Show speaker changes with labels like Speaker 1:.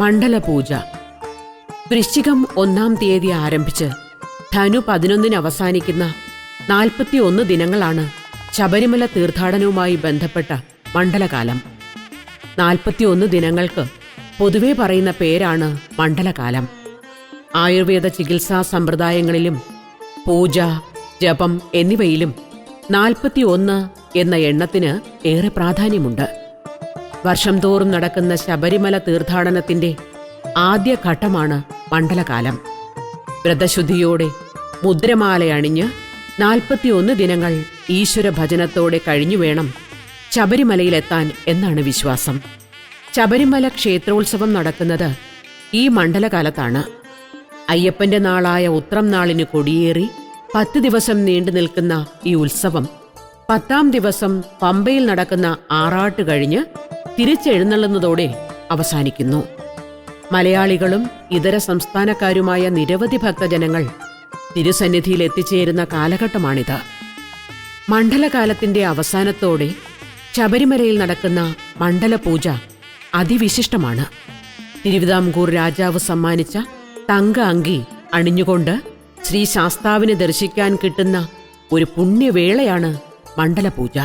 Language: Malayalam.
Speaker 1: മണ്ഡലപൂജ. വൃശ്ചികം 1-ാം തീയതി ആരംഭിച്ച് ധനു 11-ന് അവസാനിക്കുന്ന 41 ദിനങ്ങളാണ് ശബരിമല തീർത്ഥാടനവുമായി ബന്ധപ്പെട്ട മണ്ഡലകാലം. 41 ദിനങ്ങൾക്ക് പൊതുവെ പറയുന്ന പേരാണ് മണ്ഡലകാലം. ആയുർവേദ ചികിത്സാ സമ്പ്രദായങ്ങളിലും പൂജ, ജപം എന്നിവയിലും 41 എന്ന എണ്ണത്തിന് ഏറെ പ്രാധാന്യമുണ്ട്. വർഷം തോറും നടക്കുന്ന ശബരിമല തീർത്ഥാടനത്തിന്റെ ആദ്യ ഘട്ടമാണ് മണ്ഡലകാലം. വ്രതശുദ്ധിയോടെ മുദ്രമാലയണിഞ്ഞ് 41 ദിനങ്ങൾ ഈശ്വര ഭജനത്തോടെ കഴിഞ്ഞു വേണം ശബരിമലയിലെത്താൻ എന്നാണ് വിശ്വാസം. ശബരിമല ക്ഷേത്രോത്സവം നടക്കുന്നത് ഈ മണ്ഡലകാലത്താണ്. അയ്യപ്പന്റെ നാളായ ഉത്രം നാളിന് കൊടിയേറി 10 ദിവസം നീണ്ടു നിൽക്കുന്ന ഈ ഉത്സവം 10-ാം ദിവസം പമ്പയിൽ നടക്കുന്ന ആറാട്ട് കഴിഞ്ഞ് തിരിച്ചെഴുന്നള്ളുന്നതോടെ അവസാനിക്കുന്നു. മലയാളികളും ഇതര സംസ്ഥാനക്കാരുമായ നിരവധി ഭക്തജനങ്ങൾ തിരുസന്നിധിയിൽ എത്തിച്ചേരുന്ന കാലഘട്ടമാണിത്. മണ്ഡലകാലത്തിന്റെ അവസാനത്തോടെ ശബരിമലയിൽ നടക്കുന്ന മണ്ഡലപൂജ അതിവിശിഷ്ടമാണ്. തിരുവിതാംകൂർ രാജാവ് സമ്മാനിച്ച തങ്ക അങ്കി അണിഞ്ഞുകൊണ്ട് ശ്രീ ശാസ്താവിനെ ദർശിക്കാൻ കിട്ടുന്ന ഒരു പുണ്യവേളയാണ് മണ്ഡലപൂജ.